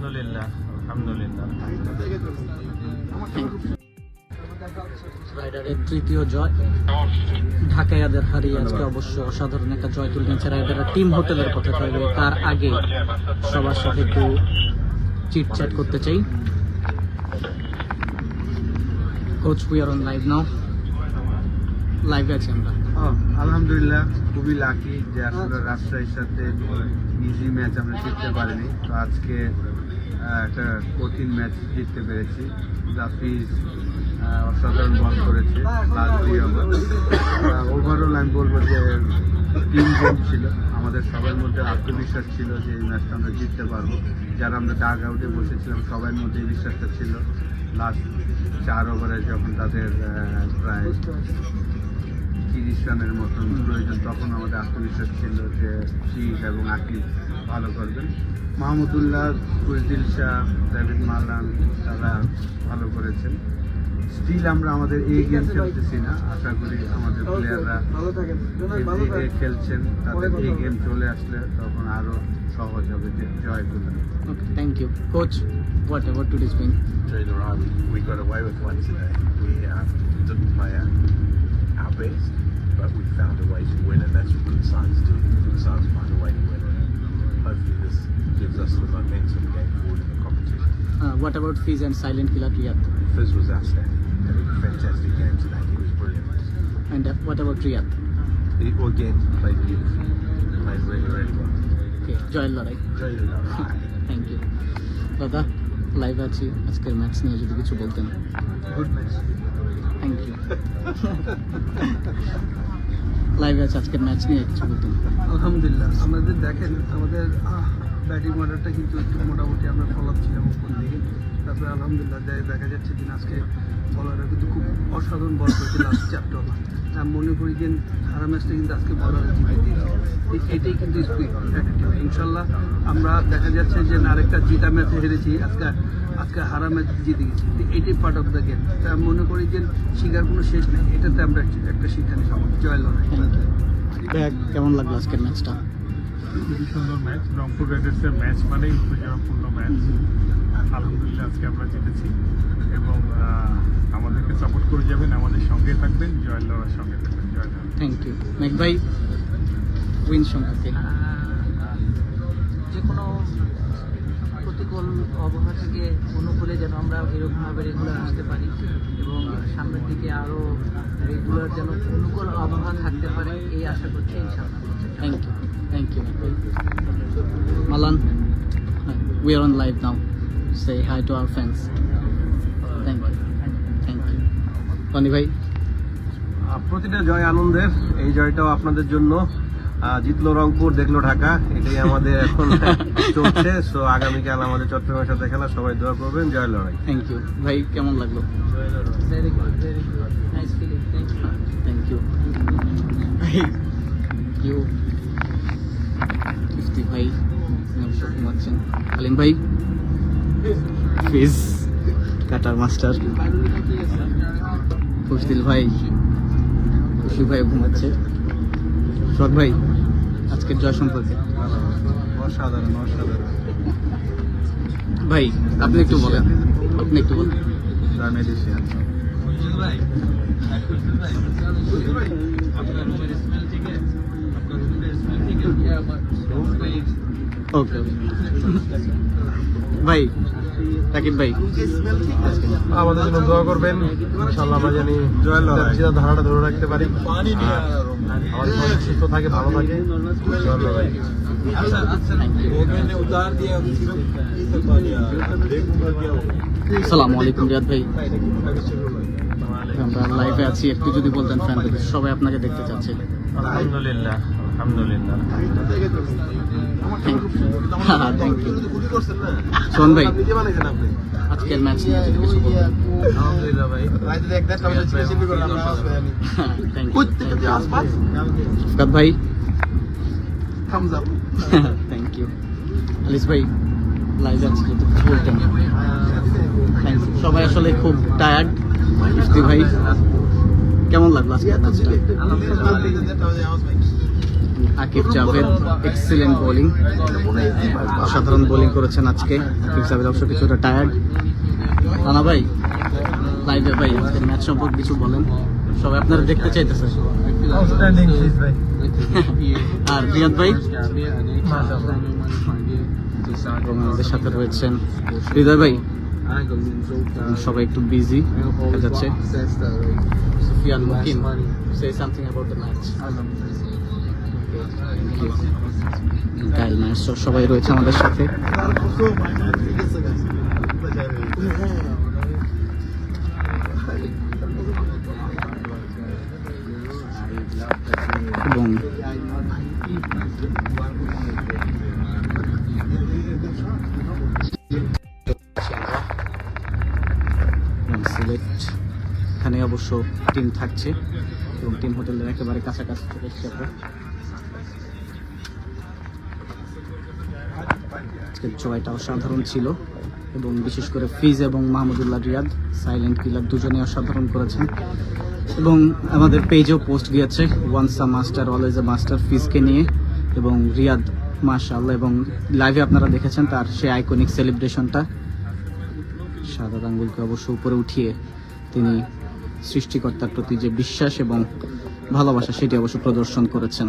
আলহামদুলিল্লাহ আলহামদুলিল্লাহ। রাইডারের তৃতীয় জয়, ঢাকাইয়াদের হারিয়ে আজকে অবশ্য অসাধারণ একটা জয় তুলে নিয়েছে রাইডাররা। টিম হোটেলের কথা তবে তার আগে সবার সাথে একটু চিটচ্যাট করতে চাই। Coach, we are on live নাও, লাইভে আছি আমরা। আলহামদুলিল্লাহ, খুবই লাকি যে আসলে রাজশাহীর সাথে ইজি ম্যাচ আমরা জিততে পারিনি। তো আজকে একটা কঠিন ম্যাচ জিততে পেরেছি। জাফিজ অসাধারণ বল করেছে লাস্ট 2 ওভার। ওভারঅল আমি বলবো যে টিম গেম ছিল, আমাদের সবার মধ্যে আত্মবিশ্বাস ছিল যে এই ম্যাচটা আমরা জিততে পারবো। যারা আমরা ডাগ আউটে বসেছিলাম সবার মধ্যে এই বিশ্বাসটা ছিল। লাস্ট 4 ওভারে যখন তাদের প্রায় 30 রানের মতন প্রয়োজন, তখন আমাদের আত্মবিশ্বাস ছিল যে শীষ এবং আকিব ভালো করবেন। মাহমুদুল্লাহ, কুশদিল শাহ, ডেভিড মালান তারা ভালো করেছেন। স্টিল আমরা আমাদের এই গেম খেলতেছি না, আশা করি আমাদের প্লেয়াররা যে খেলছেন তাদের এই গেম চলে আসলে তখন আরো সহজ হবে যে জয় তুলে। Okay, thank you coach. Whatever today's win? Jayden Rye, we got away with one today. We didn't play our best, but we found a way to win, and that's what good sides do. Good sides find a way to win. Hopefully this gives us the momentum going forward in the competition. What about Fiz and Silent Killer Riyad? Fizz was outstanding. Had a fantastic game today. He was brilliant. And what about Riyad? He again played beautifully. Played really, really well. Okay, জয়ের লড়াই। Jayden Rye. Thank you দাদা, live আছি। আজকের match নিয়ে যদি কিছু বলতেন। Good match. Thank you. লাইভে আছে, আজকের ম্যাচ নিয়ে কিছু বলতেন। আলহামদুলিল্লাহ, আমাদের দেখেন আমাদের ব্যাটিং অর্ডারটা কিন্তু একটু মোটামুটি আমরা ফলাচ্ছিলাম উপর দিকে। তারপরে আলহামদুলিল্লাহ দেখা যাচ্ছে যে আজকে বলাররা কিন্তু খুব অসাধারণ বল করেছে লাস্ট 4 ওভার। আমি মনে করি যে হারা ম্যাচটা কিন্তু আজকে বলার জিতে দিয়েছে। এটাই কিন্তু স্পিড অ্যাটিটিউড। ইনশাল্লাহ আমরা দেখা যাচ্ছে যে আরেকটা জিতা ম্যাচে হেরেছি, আজকে হারা ম্যাচ জিতে গেছি। এটাই পার্ট অফ দ্য গেম। তা আমি মনে করি যে শিকার কোনো শেষ নেই, এটাতে আমরা একটা শিক্ষা নিলাম। জয় লড়াই। কেমন লাগলো আজকের ম্যাচটা? খুবই সুন্দর ম্যাচ। রংপুর রাইডার্সের ম্যাচ মানেই উত্তেজনাপূর্ণ ম্যাচ। আলহামদুলিল্লাহ আজকে আমরা জিতেছি এবং আমাদেরকে সাপোর্ট করে যাবেন, আমাদের সঙ্গে থাকবেন, জয় লড়ার সঙ্গে থাকবেন। জয় লড়া। থ্যাংক ইউ মেঘ ভাই। উইন সম্পর্কে যে কোনো প্রতিকূল আবহাওয়া থেকে অনুকূলে যেন আমরা এরকমভাবে রেগুলার আসতে পারি এবং সামনের দিকে আরও রেগুলার যেন অনুকূল আবহাওয়া থাকতে পারে এই আশা করছি ইনশাআল্লাহ। Thank you Malan. We are on live now, say hi to our fans. Thank you Rony ভাই। প্রতিটা জয় আনন্দের, এই জয়টাও আপনাদের জন্য। জিতলো রংপুর, দেখলো ঢাকা, এটাই আমাদের এখন চলছে। সো আগামীকাল আমাদের চট্টগ্রামের সাথে খেলা, সবাই দোয়া করবেন। জয় লড়াই। থ্যাংক ইউ ভাই, কেমন লাগলো? Very good, nice feeling. Thank you you Ifti ভাই, ঘুমাচ্ছেন। আলিম ভাই, ফিজ কাটার মাস্টার। খুশদিল ভাই, খুশি ভাই ঘুমাচ্ছে। শখ ভাই, আজকের জয় সম্পর্কে। অসাধারণ অসাধারণ। ভাই আপনি একটু বলেন। জয় ম্যাজিশিয়ান। ওকে ভাই, রাকিব ভাই, আমাদের জন্য দোয়া করবেন, ইনশাআল্লাহ আমরা জানি জয় লড়াই ধারাটা ধরে রাখতে পারি। আমাদের সবাই সুস্থ থাকে, ভালো থাকে। জয় লড়াই। আসসালামু আলাইকুম রিয়াদ ভাই। আমরা লাইভে আছি, একটু যদি বলতেন ফ্যান সবাই আপনাকে দেখতে চাচ্ছে। আলহামদুলিল্লাহ আলহামদুলিল্লাহ। থ্যাংক ইউ সোহন ভাই, আজকের ম্যাচ নিয়ে যদি কিছু বলতেন। আলহামদুলিল্লাহ ভাই। ফুকাত ভাই, থ্যাংক ইউ। আলিস ভাই, লাইভে আছি যদি কিছু বলতেন। Thank you. সবাই আসলে খুব টায়ার্ড। ইফতি ভাই, কেমন লাগলো আজকের ম্যাচটা? আকিব জাভেদ এক্সিলেন্ট বোলিং, অসাধারণ বোলিং করেছেন আজকে। আকিব জাভেদ অবশ্য কিছুটা টায়ার্ড। রানা ভাই, লাইভে ভাই আজকের ম্যাচ সম্পর্কে কিছু বলেন, সবাই আপনারা দেখতে চাইতেছে। আর রিয়াদ ভাই এবং আমাদের সাথে রয়েছেন হৃদয় ভাই, সবাই একটু বিজি দেখা যাচ্ছে। Sufiyan Mukim, say something about the match. Kyle match সবাই রয়েছে আমাদের সাথে। এবং সিলেট, এখানে অবশ্য টিম থাকছে এবং টিম হোটেলের একেবারে কাছাকাছি চলে এসেছে। আজকের জয়টা অসাধারণ ছিল এবং বিশেষ করে ফিজ এবং মাহমুদুল্লাহ রিয়াদ সাইলেন্ট কিলার দুজনে অসাধারণ করেছেন। এবং আমাদের পেজেও পোস্ট গিয়েছে once a master always a master ফিজকে নিয়ে, এবং রিয়াদ মাশাআল্লাহ, এবং লাইভে আপনারা দেখেছেন তার সেই আইকনিক সেলিব্রেশনটা। সাদা আঙ্গুলকে অবশ্য উপরে উঠিয়ে তিনি সৃষ্টিকর্তার প্রতি যে বিশ্বাস এবং ভালোবাসা সেটি অবশ্য প্রদর্শন করেছেন।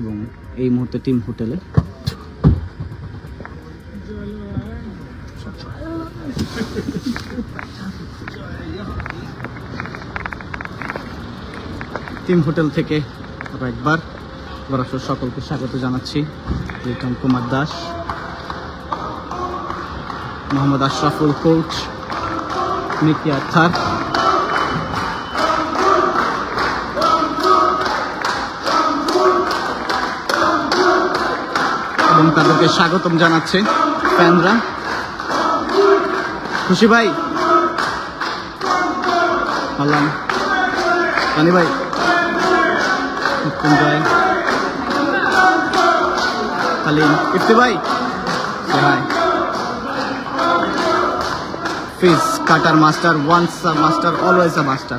এবং এই মুহূর্তে টিম হোটেলে থেকে আরো একবার সকলকে স্বাগত জানাচ্ছি। Written Kumar Das, Mohammad Ashraful coach, Mickey Arthur, এবং তাদেরকে স্বাগতম জানাচ্ছে ফ্যানরা। খুশি ভাই, আল্লাহ রানি ভাই, মৃত্যুঞ্জয়, খালিন, ইফতি ভাই, hi Fizz, cutter master, once a master always a master,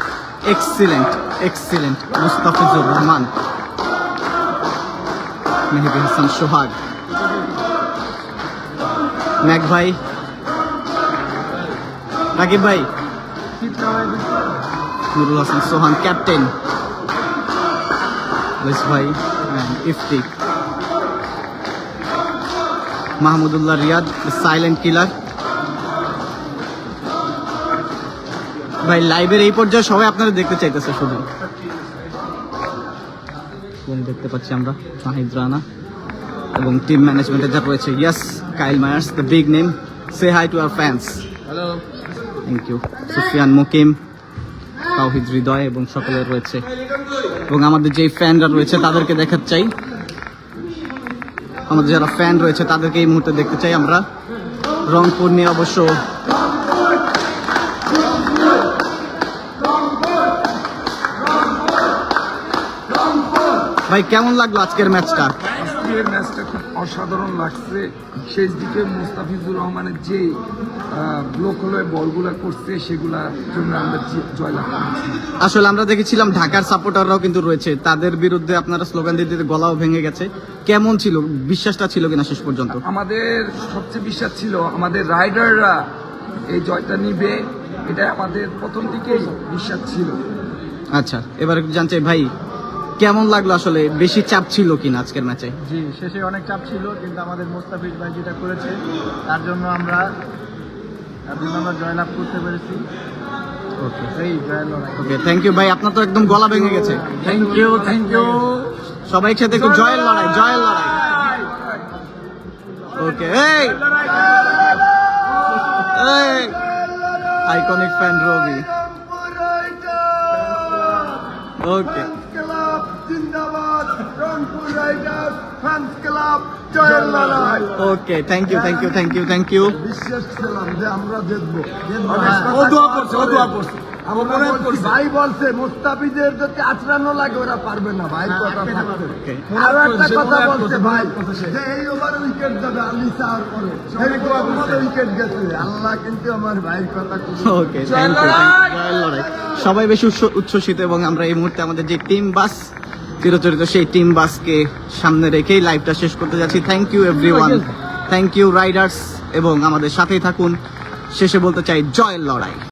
excellent Mustafizur Rahman, Mehedi Hasan Sohag, ম্যাক ভাই, রাকিব ভাই, নুরুল হাসান সোহান ক্যাপ্টেন, লিস ভাই, ইফতি, মাহমুদুল্লাহ রিয়াদ সাইলেন্ট কিলার। ভাই লাইভের এই পর্যায়ে সবাই আপনারা দেখতে চাইতেছে শুধু। দেখতে পাচ্ছি আমরা শাহিদ রানা এবং টিম ম্যানেজমেন্টে যা রয়েছে। Yes, Kyle Mayers, the big name, say hi to our fans. Hello, thank you. Sufiyan Mukim, Towhid Hridoy এবং সকলে রয়েছে। এবং আমাদের যেই ফ্যানরা রয়েছে তাদেরকে দেখাতে চাই, আমাদের যারা ফ্যান রয়েছে তাদেরকে এই মুহূর্তে দেখতে চাই আমরা। রংপুর নিয়ে অবশ্য ভাই কেমন লাগলো আজকের ম্যাচটা? আজকের ম্যাচটা খুব অসাধারণ লাগছে। শেষ দিকে মুস্তাফিজুর রহমানের যে ব্লক হলে বলগুলা করছে সেগুলার জন্য আমরা জয়লাভ করেছি। আসলে আমরা দেখেছিলাম ঢাকার সাপোর্টাররাও কিন্তু রয়েছে, তাদের বিরুদ্ধে আপনারা স্লোগান দিতে দিতে গলাও ভেঙে গেছে। কেমন ছিল, বিশ্বাসটা ছিল কিনা শেষ পর্যন্ত? আমাদের সবচেয়ে বিশ্বাস ছিল আমাদের রাইডাররা এই জয়টা নিবে, এটা আমাদের প্রথম দিকেই বিশ্বাস ছিল। আচ্ছা, এবার একটু জানতে চাই ভাই কেমন লাগলো, আসলে বেশি চাপ ছিল কিনা আজকের ম্যাচে? জি, শেষে অনেক চাপ ছিল, কিন্তু আমাদের মোস্তাফিজ ভাই যেটা করেছে তার জন্য আমরা জয়লাভ করতে পেরেছি। ওকে, এই জয়ের লড়াই। ওকে, থ্যাংক ইউ ভাই, আপনার তো একদম গলা ভেঙে গেছে। Thank you. সবাই একসাথে একটু জয়ের লড়াই। ওকে, এই iconic fan Robi. Okay, okay, thank you. বিশ্বাস ছিলাম যে আমরা জিতবো। ভাই বলছে মুস্তাফিজের যদি আচরানো লাগে ওরা পারবে না, ভাই কথা থাকছে। আরো একটা কথা বলছে ভাই যে এই ওভারে উইকেট যাবে আলি সার পরে, উইকেট গেছে। আল্লাহ কিন্তু আমার ভাইয়ের কথা। ওকে, থ্যাংক ইউ। সবাই বেশি উচ্ছ্বসিত এবং আমরা এই মুহূর্তে আমাদের যে টিম বাস চিরচরিত সেই টিম বাসকে সামনে রেখেই লাইভটা শেষ করতে যাচ্ছি। Thank you everyone, thank you Riders, এবং আমাদের সাথেই থাকুন। শেষে বলতে চাই জয়ের লড়াই।